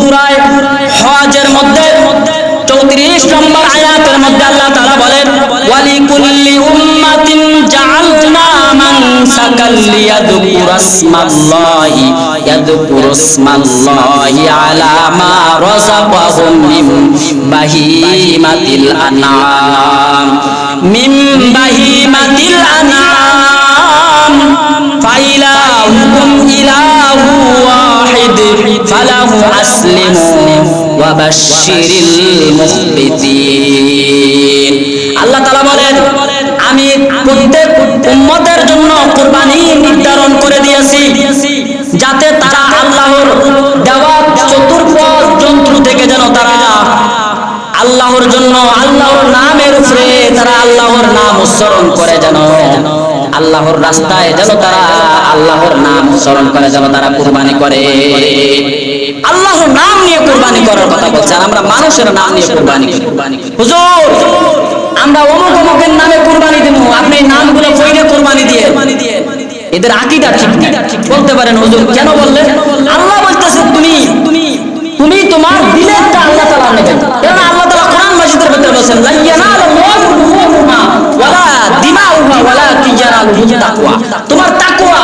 সূরা হজের মধ্যে 34 নম্বর আয়াতের মধ্যে আল্লাহ তাআলা বলেন ওয়ালিকুল্লি উম্মাতিন জাআলনা মানসাকাল ইয়াদকুরুসমাল্লাহি আলা মা রাযাকাহুম মিন বাহিমাতিল আনআম ফাইলাহুকুম ইলাহু ওয়াহিদ ফালাহু আসলিমু ওয়া বাশশিরিল মুখবিতিন। আল্লাহ তাআলা বলেন আমি প্রত্যেক উম্মতের জন্য কুরবানি নির্ধারণ করে দিয়েছি যাতে তারা আল্লাহর দেওয়া চতুর্পদ যন্ত্র থেকে যেন তারা আল্লাহর জন্য আল্লাহর নামের উপরে তারা আল্লাহর নাম উচ্চারণ করে যেন আল্লাহর রাস্তায় যেন তারা আল্লাহর নাম উচ্চারণ করে যেন তারা কুরবানি করে। আল্লাহর নাম নিয়ে কুরবানি করার কথা বলছেন, আমরা মানুষের নাম নিয়ে কুরবানি করি। হুজুর আমরা অমুক অমুকের নামে কুরবানি দেব, আপনি নামগুলো কইরে কুরবানি দিয়ে এদের আকীদা ঠিক না। বলতে পারেন হুজুর কেন বললেন? আল্লাহ বলতেছে তুমি তোমার দিলেরটা আল্লাহ তাআলা নেবেন। কারণ আল্লাহ তাআলা কোরআন মাজিদের ভিতরে বলেছেন লা ইয়ানালুল্লাহু লুহুমুহা ওয়ালা দিমাউহা ওয়ালাকিন ইয়ানালুহুত তাকওয়া। তোমার তাকওয়া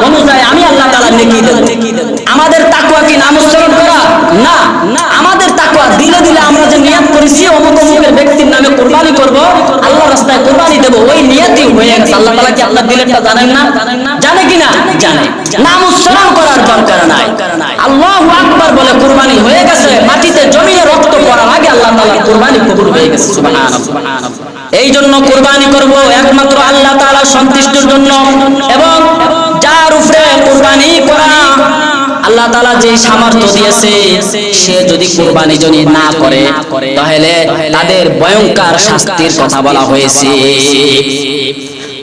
অনুযায়ী আমি আল্লাহ তাআলা নেকি দেব। আমাদের তাকওয়া কি নাম উচ্চারণ করা? না, আমাদের তাকওয়া দিলে আমরা যে নিয়ত করেছি অমুক অমুকের ব্যক্তির নামে কুরবানি করব, আল্লাহর রাস্তায় কুরবানি দেব, ওই নিয়তই হয়ে গেছে। আল্লাহ তাআলা কি আপনার দিলেরটা জানেন না? জানে কিনা? জানে। নাম উচ্চারণ করার দরকার নাই। আল্লাহু আকবার বলে কুরবানি হয়ে গেছে, মাটিতে জমিনে রক্ত পড়ার আগে আল্লাহ তাআলার কুরবানি কবুল হয়ে গেছে। সুবহানাল্লাহ। এই জন্য কুরবানি করব একমাত্র আল্লাহ তাআলার সন্তুষ্টির জন্য, এবং যার উপরে কুরবানি করা আল্লাহ তাআলা যে সামর্থ্য দিয়েছে সে যদি কুরবানি যদি না করে তাহলে তাদের ভয়ঙ্কর শাস্তির কথা বলা হয়েছে।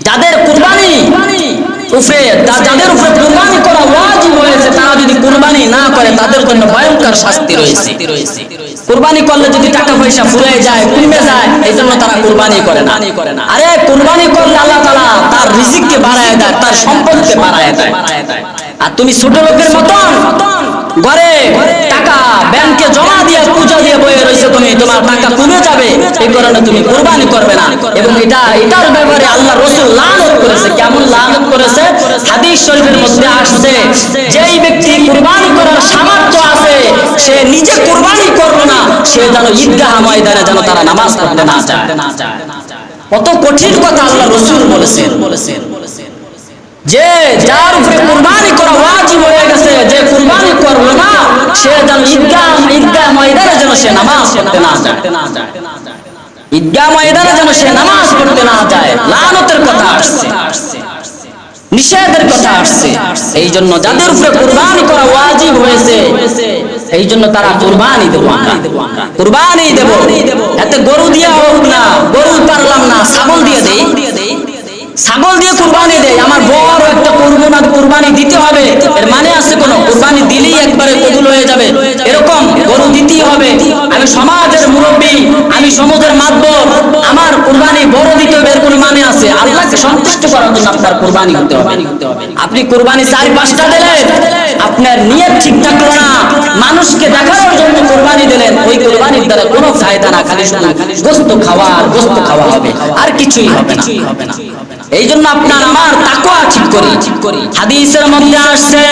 যাদের কুরবানি উপরে যাদের উপরে কুরবানি করা ওয়াজিব হয়েছে তারা যদি কুরবানি না করে তাদের জন্য ভয়ঙ্কর শাস্তি রয়েছে। কুরবানি করলে যদি টাকা পয়সা ফুরে যায় কমে যায় এই জন্য তারা কুরবানি করে না। আরে কুরবানি করলে আল্লাহ তাআলা তার রিজিককে বাড়ায় দেয়, তার সম্পদকে বাড়ায় দেয়। আর তুমি ছোট লোকের মতন ঘরে টাকা ব্যাংকে জমা দিয়ে পূজা দিয়ে বয়ে রয়েছে, তুমি তোমার টাকা কমে যাবে, এই কারণে তুমি কুরবানি করবে না। এবং এটার ব্যাপারে আল্লাহ রাসূল লানত করেছে। কেমন লানত করেছে? হাদিস শরীফের মধ্যে আসছে যেই ব্যক্তি কুরবানি করার সামর্থ্য আছে সে নিজে কুরবানি করবে না, সে যেন ঈদগাহ ময়দানে যেন তারা নামাজ পড়তে না যায়। কত কঠিন কথা আল্লাহ রাসূল বলেছেন যে যার উপরে কুরবানি করা ওয়াজিব হয়ে গেছে, যে কুরবানি করবে না সে যেন ঈদগাহ ময়দানে যেন সে নামাজ পড়তে না যায়। ঈদগাহ ময়দানে যেন সে নামাজ পড়তে না যায়। লানতের কথা আসছে, নিষেধের কথা আসছে। এই জন্য যাদের উপরে কুরবানি করা ওয়াজিব হয়েছে এই জন্য তারা কুরবানি দেব, কুরবানি দেব। এতে গরু দিয়ে হোক না, গরু পারলাম না ছাগল দিয়ে দেই, ছাগল দিয়ে কুরবানি দেয়। আমার বড় একটা কুরবানি দিতে হবে এর মানে আছে কোন? কুরবানি দিলেই একবারে কবুল হয়ে যাবে এরকম গরু দিতেই হবে। আমি সমাজের মুরব্বী, আমি সমাজের মাতবর, আমার কুরবানি বড় দিতে হবে এর কোন মানে আছে? আল্লাহকে সন্তুষ্ট করার জন্য আপনার কুরবানি হতে হবে। আপনি কুরবানি 4-5টা দিলেন, আপনার নিয়ত ঠিক থাকলো না, মানুষকে দেখানোর জন্য কুরবানি দিলেন, ওই কুরবানির দ্বারা কোনো ফায়দা না, খালি গোশত খাওয়া হবে, আর কিছুই হবে না। এই জন্য আপনার আমার তাকওয়া ঠিক করি। হাদিসের মধ্যে আসছে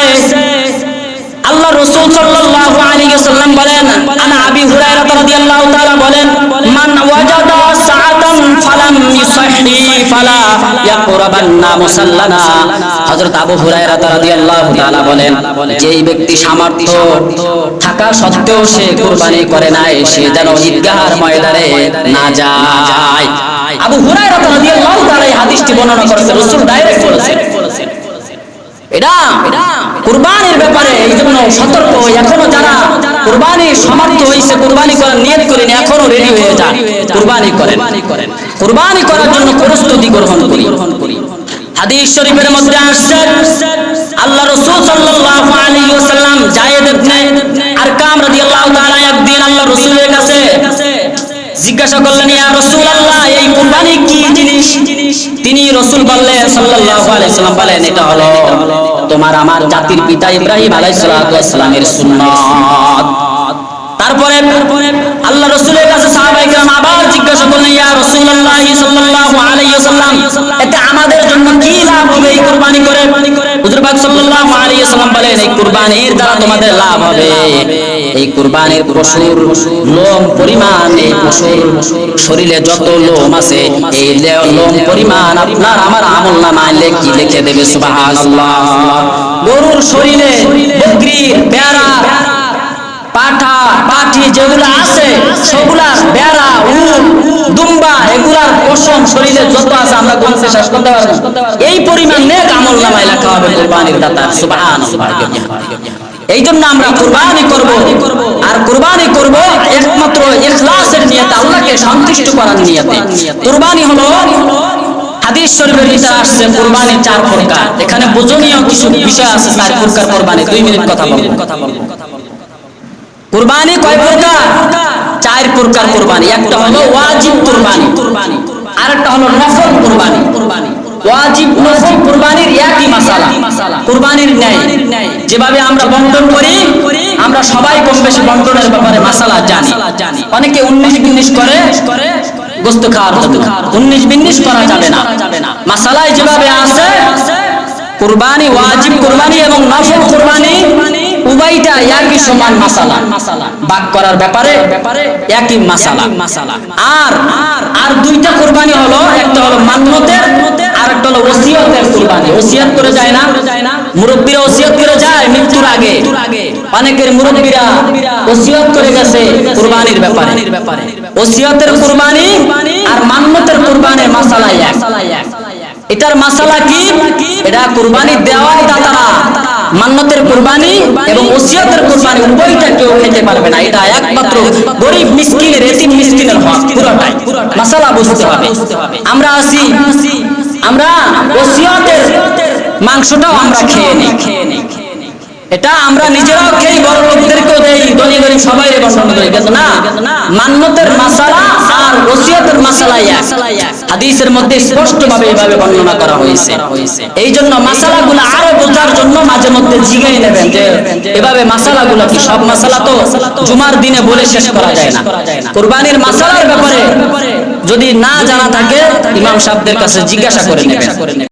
আল্লাহ রাসূল সাল্লাল্লাহু আলাইহি ওয়াসাল্লাম বলেন, আনা আবি হুরায়রা রাদিয়াল্লাহু তাআলা বলেন, মান ওয়াজাদা সাআতান ফালাম ইউসাহহি ফালা ইয়াকরাবান্না মুসাল্লানা। হযরত আবু হুরায়রা রাদিয়াল্লাহু তাআলা বলেন, যেই ব্যক্তি সামর্থ্য থাকা সত্ত্বেও সে কুরবানি করে নাই সে যেন ঈদগাহর ময়দানে না যায়। আবু হুরায়রা রাদিয়াল্লাহু তাআলা এই হাদিসটি বর্ণনা করেছেন, রাসূল ডাইরেক্ট বলেছেন। এটা কুরবানির ব্যাপারে এই জন্য সতর্ক। এখনো যারা কুরবানির সামর্থ্য হয়েছে, কুরবানি করার নিয়ত করেন, এখনো রেডি হয়ে যান, কুরবানি করেন। কুরবানি করার জন্য প্রস্তুতি গ্রহণ করি। হাদিস শরীফের মধ্যে আসছে আল্লাহ রাসূল সাল্লাল্লাহু আলাইহি ওয়াসাল্লাম যায়েদ ইবনে আরকাম রাদিয়াল্লাহু তাআলা একদিন আল্লাহ রাসূলের কাছে জিজ্ঞাসা করলেন, ইয়া রাসূলুল্লাহ এই কুরবানি কি জিনিস? তিনি রাসূল বললেন সাল্লাল্লাহু আলাইহি ওয়াসাল্লাম বলেন, এটা হলো তোমার আমার জাতির পিতা ইব্রাহিম আলাইহিস সালাতু ওয়াস সালামের সুন্নাত। তারপরে আল্লাহ রাসূলের কাছে সাহাবায়ে কেরাম আবার জিজ্ঞাসা করলেন, ইয়া রাসূলুল্লাহ সাল্লাল্লাহু আলাইহি ওয়াসাল্লাম, এতে আমাদের জন্য কি লাভ হবে এই কুরবানি করে? হুজুর পাক সাল্লাল্লাহু আলাইহি ওয়াসাল্লাম বলেন, এই কুরবানির দ্বারা তোমাদের লাভ হবে, এই কুরবানির পশুর লোম পরিমাণ, এই পশুর শরীরে যত লোম আছে এই লোম পরিমাণ আপনার আমার আমলনামায় কি লিখে দেবে। সুবহানাল্লাহ। গরুর শরীরে, বকরির, ভেড়া, পাঠা, পাঠি যেগুলো আছে সবগুলা, ভেড়া, উট, দুম্বা, এগুলার পশম শরীরে যত আছে আমরা গুনতে শেষ করতে পারবো না। এই পরিমাণ নেক আমলনামায় লেখা হবে কুরবানির দাতার। সুবহানাল্লাহ। এই জন্য আমরা কুরবানি করব, আর কুরবানি করব একমাত্র ইখলাসের নিয়তে, আল্লাহকে সন্তুষ্ট করার নিয়তে। কুরবানি হলো, হাদিস শরীফের ভিতরে আসছে কুরবানি 4 প্রকার। এখানে বোঝনীয় কিছু বিষয় আছে 4 প্রকার কুরবানি। 2 মিনিট কথা বলবো। কুরবানি কয় প্রকার? 4 প্রকার কুরবানি। একটা হলো ওয়াজিব কুরবানি, আরেকটা হলো নফল কুরবানি। ওয়াজিব নফল কুরবানির একই মাসালা, কুরবানির ন্যায়। যেভাবে আমরা বন্টন করি, আমরা সবাই কম বেশি বন্টনের ব্যাপারে মাসালা জানি। অনেকে 19-20 করে গোশত খাওয়ার জন্য। 19-20 করা যাবে না। মাসালায় যেভাবে আছে, কুরবানি, ওয়াজিব কুরবানি এবং নফল কুরবানি উভয়টা একই সমান মাসালা। ভাগ করার ব্যাপারে একই মাসালা। আর 2টা কুরবানি হলো, একটা হলো মান্নতের, আর একটা হলো ওসিয়তের কুরবানি। ওসিয়ত করে যায় না, মুরব্বিরা ওসিয়ত করে যায় মৃত্যুর আগে। অনেকের মুরব্বিরা ওসিয়ত করে গেছে কুরবানির ব্যাপারে। ওসিয়তের কুরবানি আর মান্নতের কুরবানির মাসালা এক। এটার মাসালা কি? এটা কুরবানি দেওয়ার দাতারা মান্নতের কুরবানি এবং ওসিয়তের কুরবানি উভয়টা কেউ খেতে পারবে না। এটা একমাত্র গরীব মিসকিনের, এতিম মিসকিনের হক। পুরোটাই মাসালা বুঝতে হবে। আমরা আসি, আমরা ওসিয়তের মাংসটাও আমরা খেয়ে নেই। এটা আমরা নিজেরাও খেয়ে বড় লোকদেরকেও দেই, ধনী গরিব সবাই বন্টন করি। কিন্তু না, মান্নতের মাসালা আর ওসিয়তের মাসালা এক। হাদিসের মধ্যে স্পষ্টভাবে এভাবে বর্ণনা করা হয়েছে। এই জন্য মাসালাগুলো আরো বোঝার জন্য মাঝে মধ্যে জিজ্ঞাসা নেবেন যে এভাবে মাসালাগুলো কি। সব মাসালা তো জুমার দিনে বলে শেষ করা যায় না। কুরবানির মাসালার ব্যাপারে যদি না জানা থাকে ইমাম সাহেবদের কাছে জিজ্ঞাসা করে নেবেন।